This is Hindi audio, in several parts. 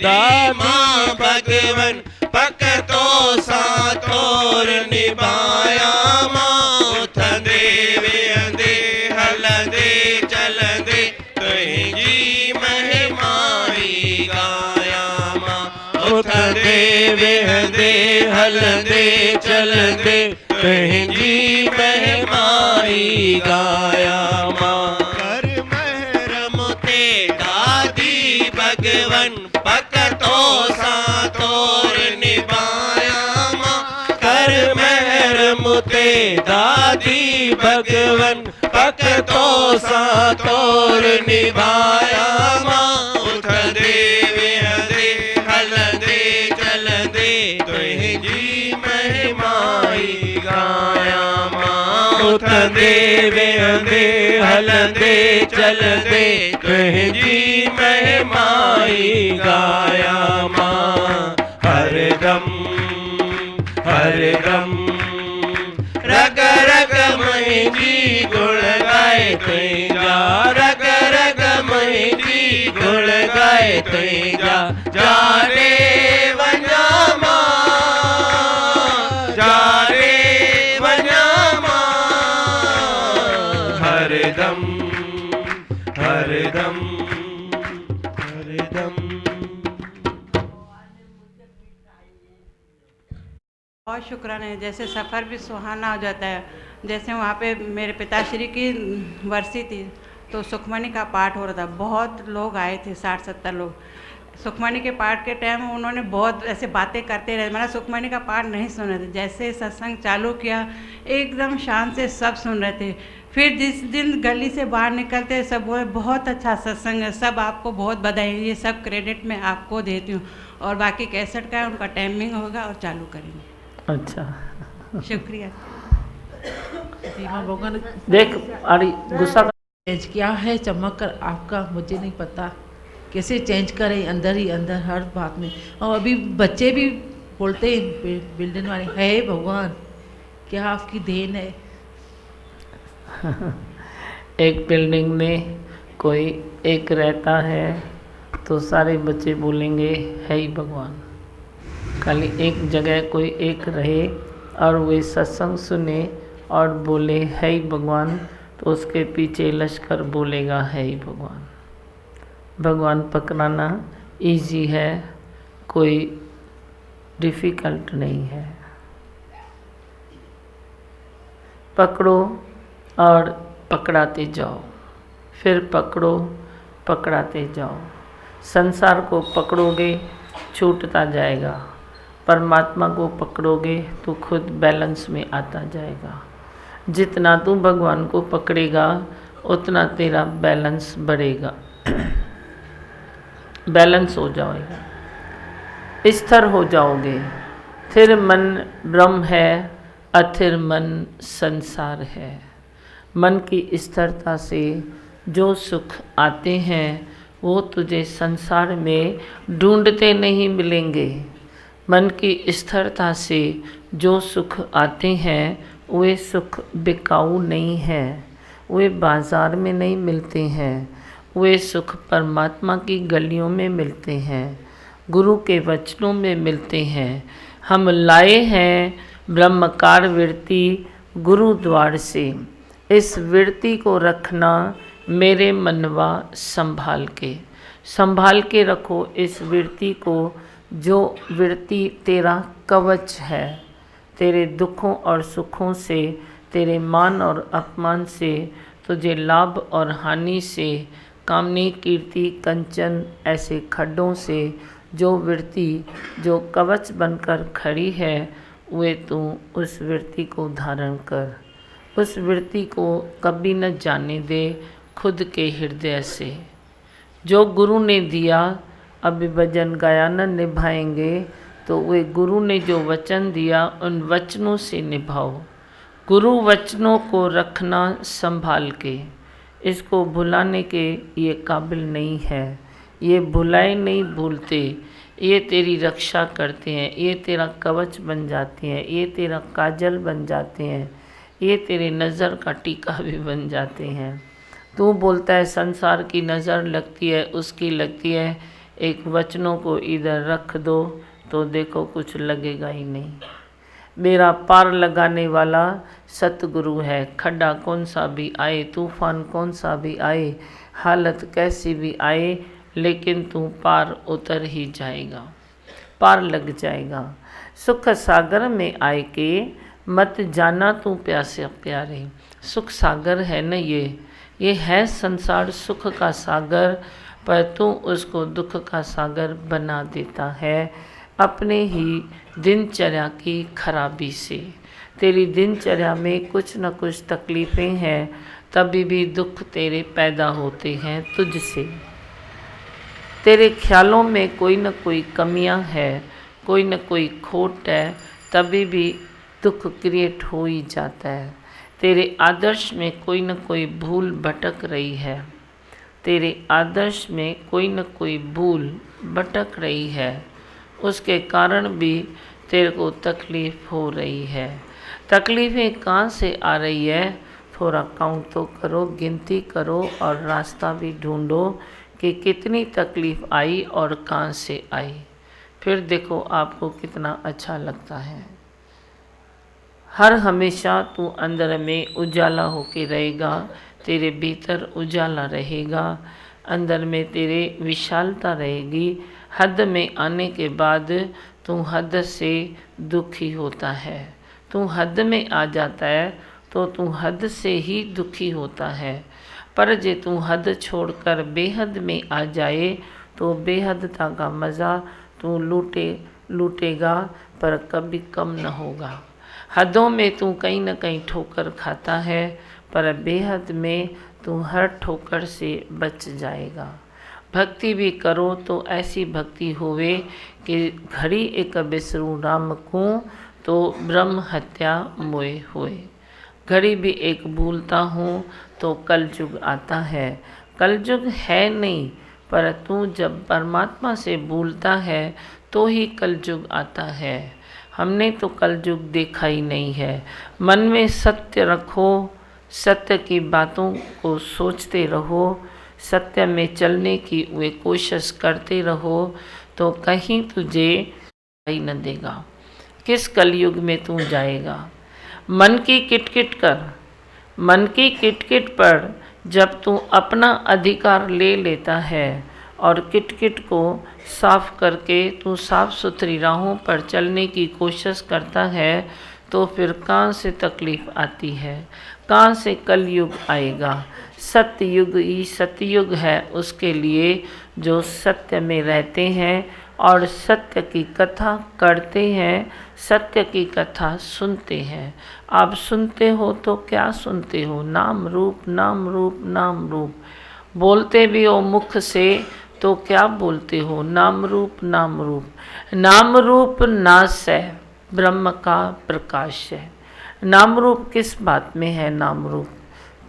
दादी भगवन भक्तो सातोर निभाया माँ उठ दे वेंदे हल दे चल दे कहीं जी महिमाई गाया माँ उठ दे वेंदे हल दे चल दे कहीं जी महिमाई गाया माँ कर महरम ते दादी भगवन भक्तो सातोर निभाया माँ कर महरम ते दादी भगवन भक्तो सातोर निभाया माँ उठ दे वेंदे हल दे चल दे कहीं जी महिमाई गाया माँ उठ दे वेंदे हल दे चल दे कहीं जी महिमाई गाया माँ हरदम हरदम रग रग मई जी गुण गाए तुई जा रग रग मई जी गुण गाए तुई जा जा रे वञा मां जा रे वञा मां हरदम हरदम हरदम। बहुत शुक्राना है। जैसे सफ़र भी सुहाना हो जाता है। जैसे वहाँ पे मेरे पिताश्री की वर्षी थी तो सुखमणि का पाठ हो रहा था। बहुत लोग आए थे, 60-70 लोग। सुखमणि के पाठ के टाइम उन्होंने बहुत ऐसे बातें करते रहे, मतलब सुखमणि का पाठ नहीं सुन रहे थे। जैसे सत्संग चालू किया एकदम शांत से सब सुन रहे थे। फिर जिस दिन गली से बाहर निकलते सब बोले बहुत अच्छा सत्संग है, सब आपको बहुत बधाई, ये सब क्रेडिट मैं आपको देती हूँ। और बाकी कैसेट का है उनका टाइमिंग होगा और चालू करेंगे। अच्छा शुक्रिया। देख अरे गुस्सा चेंज क्या है चमक कर आपका मुझे नहीं पता कैसे चेंज करें अंदर ही अंदर हर बात में। और अभी बच्चे भी बोलते हैं बिल्डिंग वाले, है भगवान क्या आपकी देन है। एक बिल्डिंग में कोई एक रहता है तो सारे बच्चे बोलेंगे है ही भगवान। खाली एक जगह कोई एक रहे और वे सत्संग सुने और बोले है ही भगवान तो उसके पीछे लश्कर बोलेगा है ही भगवान। भगवान पकड़ाना इजी है, कोई डिफ़िकल्ट नहीं है। पकड़ो और पकड़ाते जाओ, फिर पकड़ो पकड़ाते जाओ। संसार को पकड़ोगे छूटता जाएगा, परमात्मा को पकड़ोगे तो खुद बैलेंस में आता जाएगा। जितना तू भगवान को पकड़ेगा उतना तेरा बैलेंस बढ़ेगा, बैलेंस हो जाएगा, स्थिर हो जाओगे। फिर मन ब्रह्म है, अथिर मन संसार है। मन की स्थिरता से जो सुख आते हैं वो तुझे संसार में ढूंढते नहीं मिलेंगे। मन की स्थिरता से जो सुख आते हैं वे सुख बिकाऊ नहीं हैं, वे बाज़ार में नहीं मिलते हैं, वे सुख परमात्मा की गलियों में मिलते हैं, गुरु के वचनों में मिलते हैं। हम लाए हैं ब्रह्मकार वृत्ति गुरु द्वार से। इस वृत्ति को रखना मेरे मनवा संभाल के रखो इस वृत्ति को, जो वृत्ति तेरा कवच है। तेरे दुखों और सुखों से, तेरे मान और अपमान से, तुझे लाभ और हानि से, कामनी कीर्ति कंचन ऐसे खड्डों से जो वृत्ति जो कवच बनकर खड़ी है, वे तू उस वृत्ति को धारण कर। उस वृत्ति को कभी न जाने दे खुद के हृदय से। जो गुरु ने दिया अभी भजन गाया न निभाएंगे तो वे गुरु ने जो वचन दिया उन वचनों से निभाओ। गुरु वचनों को रखना संभाल के, इसको भुलाने के ये काबिल नहीं है। ये भुलाए नहीं भूलते, ये तेरी रक्षा करते हैं, ये तेरा कवच बन जाते हैं, ये तेरा काजल बन जाते हैं, ये तेरे नज़र का टीका भी बन जाते हैं। तू बोलता है संसार की नज़र लगती है, उसकी लगती है, एक वचनों को इधर रख दो तो देखो कुछ लगेगा ही नहीं। मेरा पार लगाने वाला सतगुरु है। खड्डा कौन सा भी आए, तूफान कौन सा भी आए, हालत कैसी भी आए, लेकिन तू पार उतर ही जाएगा, पार लग जाएगा। सुख सागर में आए के मत जाना तू प्यासे प्यारे। सुख सागर है न ये है संसार सुख का सागर, पर तू उसको दुख का सागर बना देता है अपने ही दिनचर्या की खराबी से। तेरी दिनचर्या में कुछ न कुछ तकलीफ़ें हैं, तभी भी दुख तेरे पैदा होते हैं तुझसे। तेरे ख्यालों में कोई न कोई कमियां है, कोई न कोई खोट है, तभी भी दुख क्रिएट हो ही जाता है। तेरे आदर्श में कोई न कोई भूल भटक रही है, तेरे आदर्श में कोई न कोई भूल भटक रही है, उसके कारण भी तेरे को तकलीफ़ हो रही है। तकलीफ़ें कहाँ से आ रही है, थोड़ा काउंट तो करो, गिनती करो और रास्ता भी ढूंढो कि कितनी तकलीफ़ आई और कहाँ से आई। फिर देखो आपको कितना अच्छा लगता है। हर हमेशा तू अंदर में उजाला होके रहेगा, तेरे भीतर उजाला रहेगा, अंदर में तेरे विशालता रहेगी। हद में आने के बाद तू हद से दुखी होता है। तू हद में आ जाता है तो तू हद से ही दुखी होता है। पर जे तू हद छोड़कर बेहद में आ जाए तो बेहदता का मज़ा तू लूटेगा, पर कभी कम न होगा। हदों में तू कहीं न कहीं ठोकर खाता है, पर बेहद में तू हर ठोकर से बच जाएगा। भक्ति भी करो तो ऐसी भक्ति होवे कि घड़ी एक बिसरू राम को तो ब्रह्म हत्या मोए होए। घड़ी भी एक भूलता हूँ तो कलयुग आता है। कलयुग है नहीं, पर तू जब परमात्मा से भूलता है तो ही कलयुग आता है। हमने तो कलयुग देखा ही नहीं है। मन में सत्य रखो, सत्य की बातों को सोचते रहो, सत्य में चलने की वे कोशिश करते रहो, तो कहीं तुझे ही न देगा। किस कलयुग में तू जाएगा। मन की किटकिट कर, मन की किटकिट पर जब तू अपना अधिकार ले लेता है और किटकिट को साफ करके तू साफ सुथरी राहों पर चलने की कोशिश करता है, तो फिर कहाँ से तकलीफ़ आती है, कहाँ से कलयुग आएगा। सत्ययुग ही सतयुग है उसके लिए जो सत्य में रहते हैं और सत्य की कथा करते हैं, सत्य की कथा सुनते हैं। आप सुनते हो तो क्या सुनते हो, नाम रूप नाम रूप नाम रूप। बोलते भी हो मुख से तो क्या बोलते हो, नाम रूप नाम रूप। नाम रूप नाश है, ब्रह्म का प्रकाश है। नाम रूप किस बात में है, नाम रूप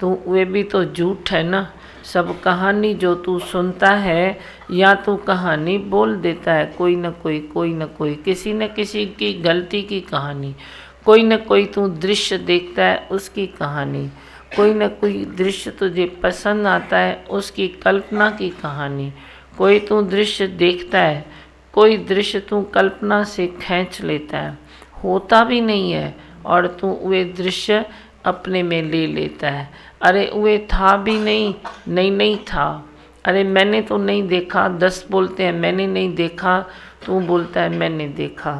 तो वे भी तो झूठ है ना। सब कहानी जो तू सुनता है या तू कहानी बोल देता है, कोई न कोई किसी न किसी की गलती की कहानी, कोई न कोई तू दृश्य देखता है उसकी कहानी, कोई न कोई दृश्य तुझे पसंद आता है उसकी कल्पना की कहानी। कोई तू दृश्य देखता है, कोई दृश्य तू कल्पना से खींच लेता है, होता भी नहीं है और तू वे दृश्य अपने में ले लेता है। अरे वे था भी नहीं था, अरे मैंने तो नहीं देखा। 10 बोलते हैं मैंने नहीं देखा, तू बोलता है मैंने देखा।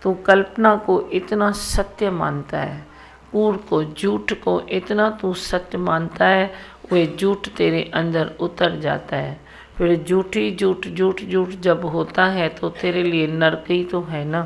तू कल्पना को इतना सत्य मानता है, कूड़ को झूठ को इतना तू सत्य मानता है, वे झूठ तेरे अंदर उतर जाता है। फिर झूठ जब होता है तो तेरे लिए नरक ही तो है ना।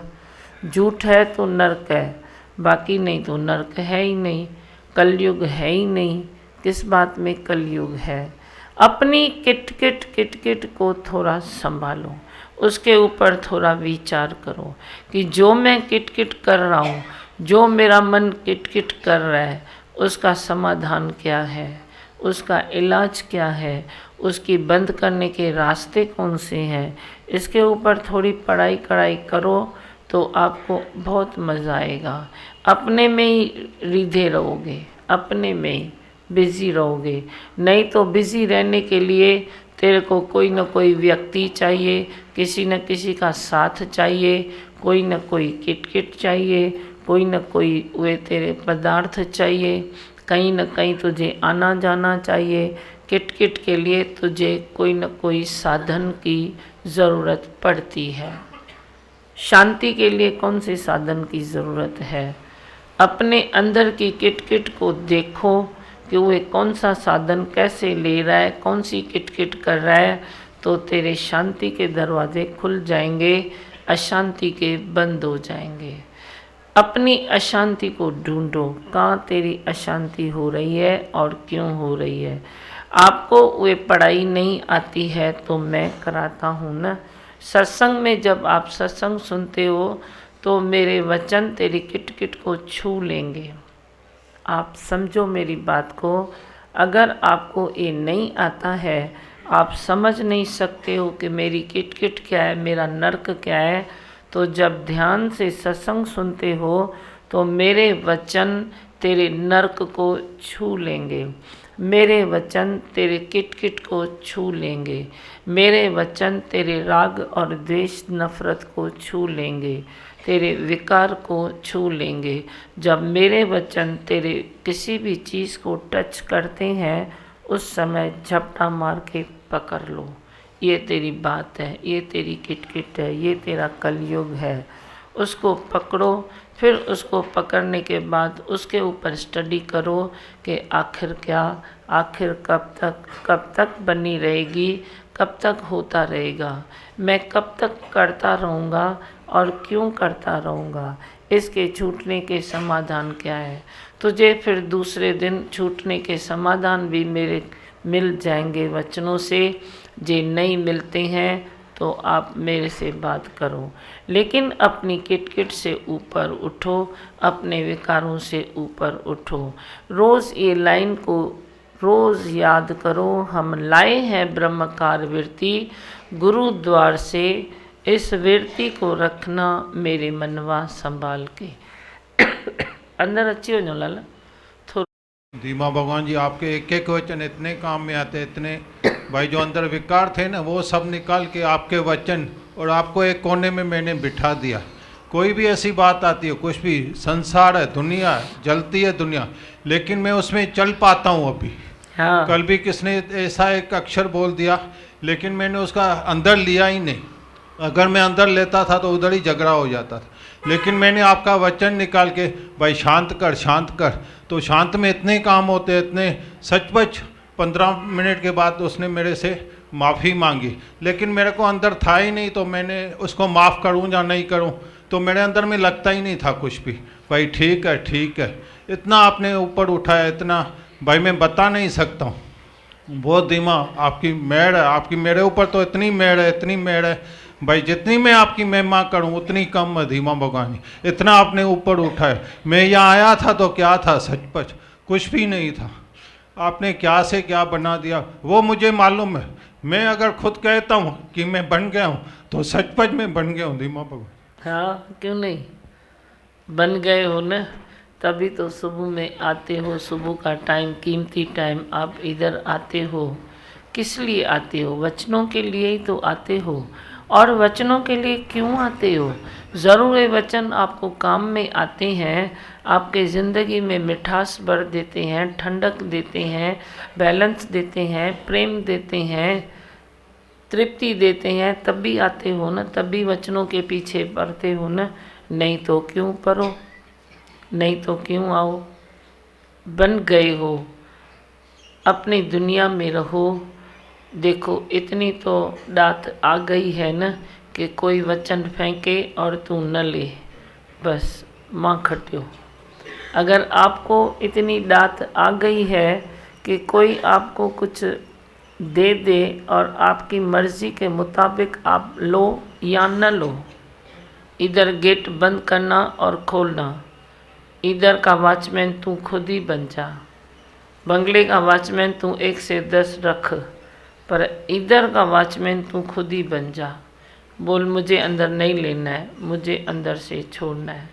झूठ है तो नरक है, बाकी नहीं तो नरक है ही नहीं, कलयुग है ही नहीं। किस बात में कलयुग है। अपनी किटकिट को थोड़ा संभालो, उसके ऊपर थोड़ा विचार करो कि जो मैं किटकिट कर रहा हूँ, जो मेरा मन किटकिट कर रहा है, उसका समाधान क्या है, उसका इलाज क्या है, उसकी बंद करने के रास्ते कौन से हैं। इसके ऊपर थोड़ी पढ़ाई कढ़ाई करो तो आपको बहुत मज़ा आएगा। अपने में ही रिधे रहोगे, अपने में ही बिज़ी रहोगे। नहीं तो बिज़ी रहने के लिए तेरे को कोई न कोई व्यक्ति चाहिए, किसी न किसी का साथ चाहिए, कोई न कोई किट चाहिए, कोई न कोई वे तेरे पदार्थ चाहिए, कहीं न कहीं तुझे आना जाना चाहिए। किट के लिए तुझे कोई न कोई साधन की ज़रूरत पड़ती है। शांति के लिए कौन से साधन की ज़रूरत है? अपने अंदर की किट को देखो कि वह कौन सा साधन कैसे ले रहा है, कौन सी किट कर रहा है, तो तेरे शांति के दरवाजे खुल जाएंगे, अशांति के बंद हो जाएंगे। अपनी अशांति को ढूंढो, कहाँ तेरी अशांति हो रही है और क्यों हो रही है। आपको वे पढ़ाई नहीं आती है तो मैं कराता हूँ ना। सत्संग में जब आप सत्संग सुनते हो तो मेरे वचन तेरी किट को छू लेंगे। आप समझो मेरी बात को। अगर आपको ये नहीं आता है, आप समझ नहीं सकते हो कि मेरी किट क्या है, मेरा नर्क क्या है, तो जब ध्यान से सत्संग सुनते हो तो मेरे वचन तेरे नर्क को छू लेंगे, मेरे वचन तेरे किट को छू लेंगे, मेरे वचन तेरे राग और द्वेष नफरत को छू लेंगे, तेरे विकार को छू लेंगे। जब मेरे वचन तेरे किसी भी चीज़ को टच करते हैं उस समय झपटा मार के पकड़ लो। ये तेरी बात है, ये तेरी किट है, ये तेरा कलयुग है। उसको पकड़ो, फिर उसको पकड़ने के बाद उसके ऊपर स्टडी करो कि आखिर क्या, आखिर कब तक बनी रहेगी, कब तक होता रहेगा, मैं कब तक करता रहूँगा और क्यों करता रहूँगा, इसके छूटने के समाधान क्या है। तुझे फिर दूसरे दिन छूटने के समाधान भी मेरे मिल जाएंगे वचनों से। जे नहीं मिलते हैं तो आप मेरे से बात करो, लेकिन अपनी किट से ऊपर उठो, अपने विकारों से ऊपर उठो। रोज़ ये लाइन को रोज़ याद करो, हम लाए हैं ब्रह्मकार वृत्ति गुरु द्वार से, इस वृत्ति को रखना मेरे मनवा संभाल के। अंदर अच्छी हो जाओ लाला। धीमा भगवान जी, आपके एक वचन इतने काम में आते, इतने भाई जो अंदर विकार थे ना वो सब निकाल के आपके वचन, और आपको एक कोने में मैंने बिठा दिया। कोई भी ऐसी बात आती है, कुछ भी संसार है, दुनिया है, जलती है दुनिया, लेकिन मैं उसमें चल पाता हूँ अभी। हाँ। कल भी किसने ऐसा एक अक्षर बोल दिया, लेकिन मैंने उसका अंदर लिया ही नहीं। अगर मैं अंदर लेता था तो उधर ही झगड़ा हो जाता था, लेकिन मैंने आपका वचन निकाल के भाई शांत कर, तो शांत में इतने काम होते, इतने सचमुच। 15 मिनट के बाद उसने मेरे से माफ़ी मांगी, लेकिन मेरे को अंदर था ही नहीं, तो मैंने उसको माफ़ करूं या नहीं करूं तो मेरे अंदर में लगता ही नहीं था कुछ भी। भाई ठीक है, इतना आपने ऊपर उठाया, इतना भाई मैं बता नहीं सकता हूँ। बहुत धीमा आपकी मेहर है, आपकी मेरे ऊपर तो इतनी मेहर है भाई, जितनी मैं आपकी महिमा करूं उतनी कम है धीमा भगवान। इतना आपने ऊपर उठाया। मैं यहाँ आया था तो क्या था, सचपच कुछ भी नहीं था। आपने क्या से क्या बना दिया वो मुझे मालूम है। मैं अगर खुद कहता हूँ कि मैं बन गया हूँ तो सचपच में बन गया हूँ धीमा भगवान। हाँ, क्यों नहीं बन गए हो ना, तभी तो सुबह में आते हो। सुबह का टाइम, कीमती टाइम, आप इधर आते हो। किस लिए आते हो? वचनों के लिए ही तो आते हो। और वचनों के लिए क्यों आते हो? ज़रूर ये वचन आपको काम में आते हैं, आपके ज़िंदगी में मिठास भर देते हैं, ठंडक देते हैं, बैलेंस देते हैं, प्रेम देते हैं, तृप्ति देते हैं, तब भी आते हो ना, तब भी वचनों के पीछे पड़ते हो ना। नहीं तो क्यों पढ़ो, नहीं तो क्यों आओ? बन गए हो, अपनी दुनिया में रहो। देखो इतनी तो दात आ गई है ना कि कोई वचन फेंके और तू न ले, बस माँ खट्यो। अगर आपको इतनी दात आ गई है कि कोई आपको कुछ दे दे और आपकी मर्ज़ी के मुताबिक आप लो या न लो, इधर गेट बंद करना और खोलना, इधर का वॉचमैन तू खुद ही बन जा। बंगले का वॉचमैन तू 1 से 10 रख, पर इधर का वॉचमैन तू खुद ही बन जा। बोल मुझे अंदर नहीं लेना है, मुझे अंदर से छोड़ना है,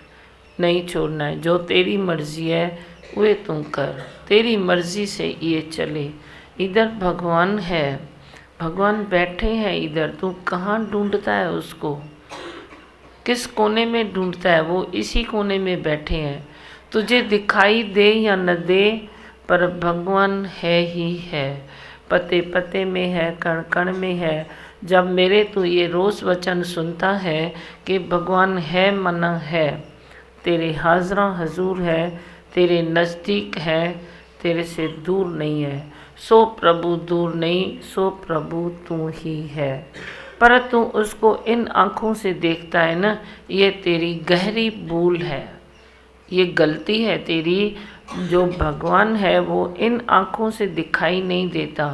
नहीं छोड़ना है। जो तेरी मर्ज़ी है वे तू कर, तेरी मर्ज़ी से ये चले। इधर भगवान है, भगवान बैठे हैं इधर, तू कहाँ ढूंढता है उसको? किस कोने में ढूंढता है? वो इसी कोने में बैठे हैं। तुझे दिखाई दे या न दे, पर भगवान है ही है। पते पते में है, कण कण में है। जब मेरे तू ये रोज़ वचन सुनता है कि भगवान है मना है, तेरे हाजरा हजूर है, तेरे नज़दीक है, तेरे से दूर नहीं है। सो प्रभु दूर नहीं, सो प्रभु तू ही है। पर तू उसको इन आँखों से देखता है ना, ये तेरी गहरी भूल है, ये गलती है तेरी। जो भगवान है वो इन आँखों से दिखाई नहीं देता,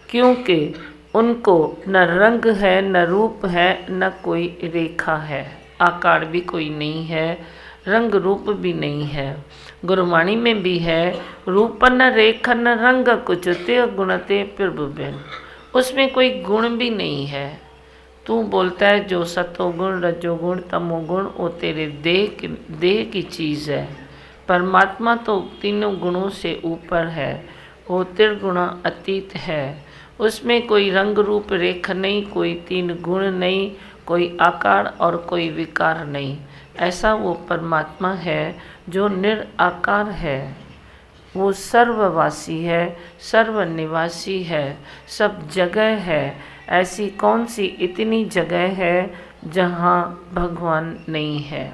क्योंकि उनको न रंग है, न रूप है, न कोई रेखा है, आकार भी कोई नहीं है, रंग रूप भी नहीं है। गुरबाणी में भी है, रूप न रेखा न रंग कुछ ते गुणते प्रभुबिन, उसमें कोई गुण भी नहीं है। तू बोलता है जो सतोगुण रजोगुण तमोगुण वो तेरे देह की चीज़ है। परमात्मा तो तीनों गुणों से ऊपर है, वो त्रिगुणा अतीत है। उसमें कोई रंग रूप रेख नहीं, कोई तीन गुण नहीं, कोई आकार और कोई विकार नहीं। ऐसा वो परमात्मा है जो निराकार है। वो सर्ववासी है, सर्वनिवासी है, सब जगह है। ऐसी कौन सी इतनी जगह है जहाँ भगवान नहीं है?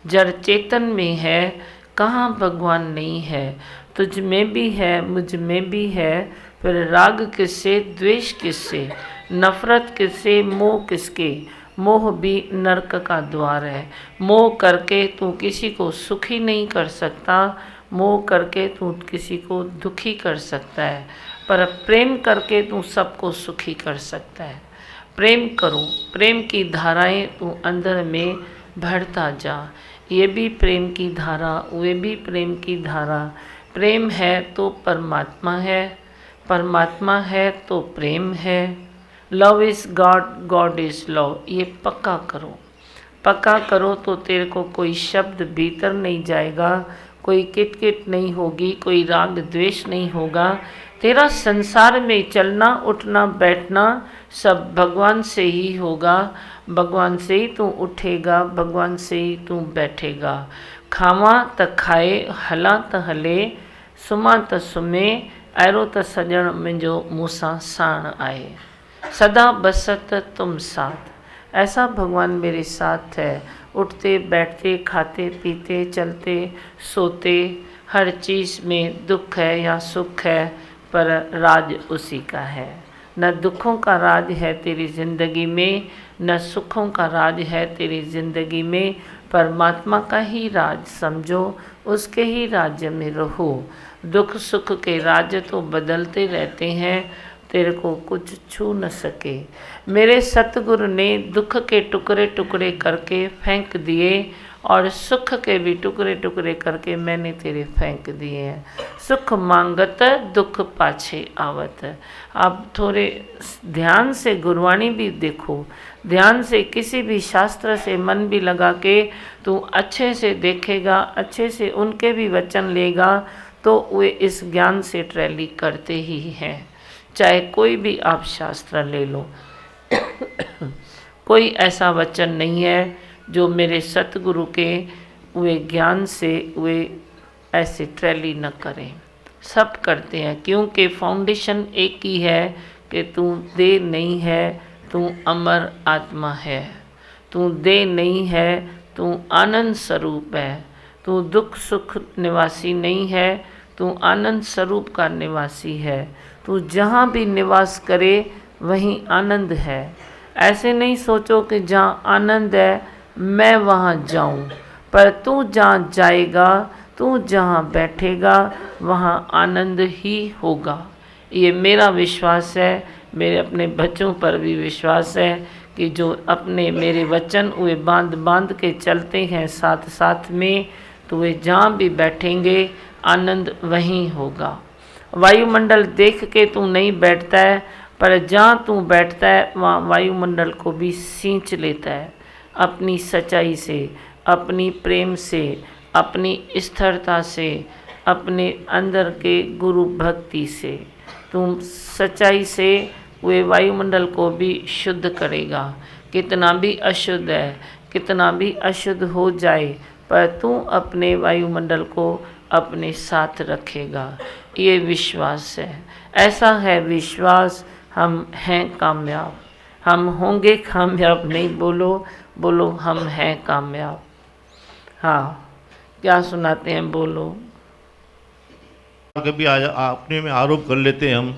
जड़ चेतन में है, कहाँ भगवान नहीं है? तुझ में भी है, मुझ में भी है, फिर राग किससे, द्वेष किससे, नफरत किससे, मोह किसके? मोह भी नरक का द्वार है। मोह करके तू किसी को सुखी नहीं कर सकता, मोह करके तू किसी को दुखी कर सकता है, पर प्रेम करके तू सबको सुखी कर सकता है। प्रेम करो, प्रेम की धाराएं तू अंदर में भरता जा। ये भी प्रेम की धारा, वे भी प्रेम की धारा। प्रेम है तो परमात्मा है, परमात्मा है तो प्रेम है। Love is God, God is love. ये पक्का करो, पक्का करो तो तेरे को कोई शब्द भीतर नहीं जाएगा, कोई किटकिट नहीं होगी, कोई राग द्वेष नहीं होगा। तेरा संसार में चलना उठना बैठना सब भगवान से ही होगा। भगवान से ही तू उठेगा, भगवान से ही तू बैठेगा। खावा त खाए, हला त हले, सुमा त सुमे, ऐरो त सजण मुंहिंजो मूंसां साण आए। सदा बसत तुम साथ। ऐसा भगवान मेरे साथ है। उठते बैठते खाते पीते चलते सोते हर चीज़ में दुख है या सुख है, पर राज उसी का है। न दुखों का राज है तेरी ज़िंदगी में, न सुखों का राज है तेरी ज़िंदगी में। परमात्मा का ही राज समझो, उसके ही राज्य में रहो। दुख सुख के राज्य तो बदलते रहते हैं, तेरे को कुछ छू न सके। मेरे सतगुरु ने दुख के टुकड़े टुकड़े करके फेंक दिए और सुख के भी टुकड़े टुकड़े करके मैंने तेरे फेंक दिए हैं। सुख मांगत दुख पाछे आवत। आप थोड़े ध्यान से गुरबाणी भी देखो, ध्यान से किसी भी शास्त्र से मन भी लगा के तू अच्छे से देखेगा, अच्छे से उनके भी वचन लेगा, तो वे इस ज्ञान से ट्रैली करते ही हैं। चाहे कोई भी आप शास्त्र ले लो, कोई ऐसा वचन नहीं है जो मेरे सतगुरु के वे ज्ञान से वे ऐसे ट्रैली न करें। सब करते हैं, क्योंकि फाउंडेशन एक ही है कि तू देह नहीं है, तू अमर आत्मा है। तू देह नहीं है, तू आनंद स्वरूप है। तू दुख सुख निवासी नहीं है, तू आनंद स्वरूप का निवासी है। तू जहाँ भी निवास करे वहीं आनंद है। ऐसे नहीं सोचो कि जहाँ आनंद है मैं वहाँ जाऊँ, पर तू जहाँ जाएगा, तू जहाँ बैठेगा वहाँ आनंद ही होगा। ये मेरा विश्वास है, मेरे अपने बच्चों पर भी विश्वास है कि जो अपने मेरे वचन वे बांध बांध के चलते हैं साथ साथ में, तो वे जहाँ भी बैठेंगे आनंद वहीं होगा। वायुमंडल देख के तू नहीं बैठता है, पर जहाँ तू बैठता है वहाँ वायुमंडल को भी सींच लेता है अपनी सच्चाई से, अपनी प्रेम से, अपनी स्थिरता से, अपने अंदर के गुरु भक्ति से। तुम सच्चाई से वे वायुमंडल को भी शुद्ध करेगा। कितना भी अशुद्ध है, कितना भी अशुद्ध हो जाए, पर तू अपने वायुमंडल को अपने साथ रखेगा। ये विश्वास है, ऐसा है विश्वास। हम हैं कामयाब, हम होंगे कामयाब। नहीं बोलो, बोलो हम हैं कामयाब। हाँ, क्या सुनाते हैं, बोलो। कभी अपने में आरोप कर लेते हैं हम,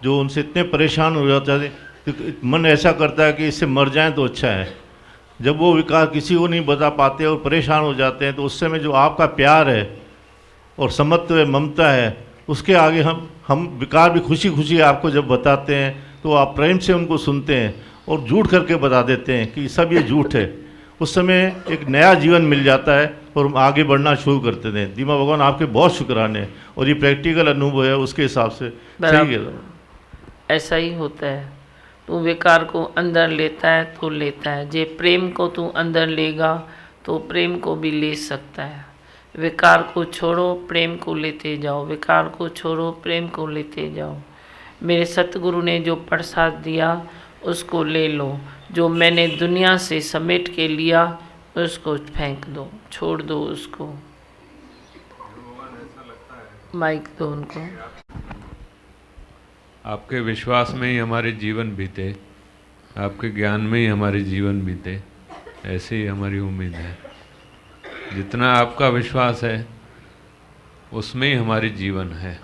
जो उनसे इतने परेशान हो जाते हैं, तो मन ऐसा करता है कि इससे मर जाएं तो अच्छा है। जब वो विकार किसी को नहीं बता पाते और परेशान हो जाते हैं, तो उस समय जो आपका प्यार है और समत्व है, ममता है, उसके आगे हम विकार भी खुशी खुशी आपको जब बताते हैं, तो आप प्रेम से उनको सुनते हैं और झूठ करके बता देते हैं कि सब ये झूठ है। उस समय एक नया जीवन मिल जाता है और हम आगे बढ़ना शुरू करते हैं। दीमा भगवान आपके बहुत शुक्राने, और ये प्रैक्टिकल अनुभव है, उसके हिसाब से सही है। ऐसा ही होता है। तू विकार को अंदर लेता है तो लेता है, जे प्रेम को तू अंदर लेगा तो प्रेम को भी ले सकता है। विकार को छोड़ो, प्रेम को लेते जाओ, विकार को छोड़ो, प्रेम को लेते जाओ। मेरे सतगुरु ने जो प्रसाद दिया उसको ले लो, जो मैंने दुनिया से समेट के लिया उसको फेंक दो, छोड़ दो उसको। माइक दो उनको। आपके विश्वास में ही हमारे जीवन बीते, आपके ज्ञान में ही हमारे जीवन बीते, ऐसे ही हमारी उम्मीद है। जितना आपका विश्वास है उसमें ही हमारी जीवन है।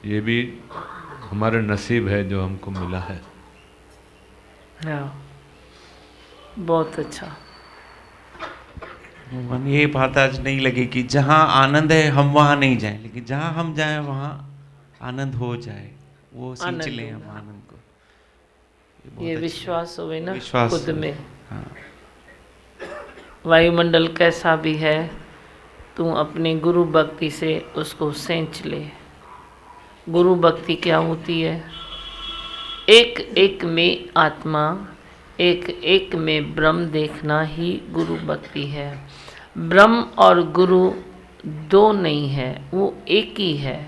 ये भी हमारा नसीब है जो हमको मिला है। हाँ, बहुत अच्छा। मन ये बात आज नहीं लगी कि जहाँ आनंद है हम वहाँ नहीं जाएं, लेकिन जहाँ हम जाएं वहाँ आनंद हो जाए, वो सींच लें हम आनंद को। ये विश्वास होवे ना विश्वास खुद में। हाँ। वायुमंडल कैसा भी है, तू अपने गुरु भक्ति से उसको सेंच ले। गुरु भक्ति क्या होती है? एक एक में आत्मा, एक एक में ब्रह्म देखना ही गुरु भक्ति है। ब्रह्म और गुरु दो नहीं है, वो एक ही है।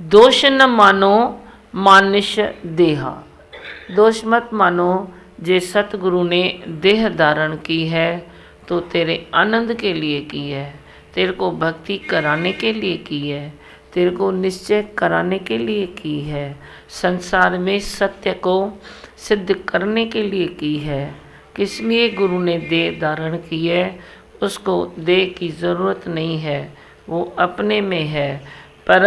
दोष न मानो मानुष देहा, दोष मत मानो। जे सतगुरु ने देह धारण की है तो तेरे आनंद के लिए की है, तेरे को भक्ति कराने के लिए की है, तेरे को निश्चय कराने के लिए की है, संसार में सत्य को सिद्ध करने के लिए की है। किस लिए गुरु ने देह धारण की है? उसको देह की ज़रूरत नहीं है, वो अपने में है। पर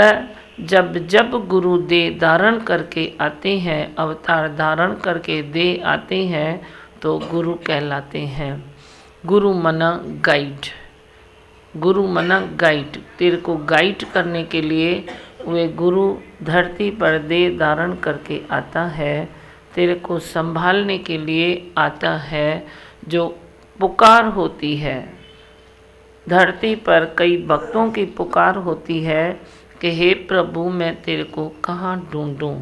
जब जब गुरु देह धारण करके आते हैं, अवतार धारण करके देह आते हैं, तो गुरु कहलाते हैं। गुरु मना गाइड, गुरु मना गाइड। तेरे को गाइड करने के लिए वे गुरु धरती पर देह धारण करके आता है, तेरे को संभालने के लिए आता है। जो पुकार होती है धरती पर, कई भक्तों की पुकार होती है कि हे प्रभु मैं तेरे को कहाँ ढूंढूं,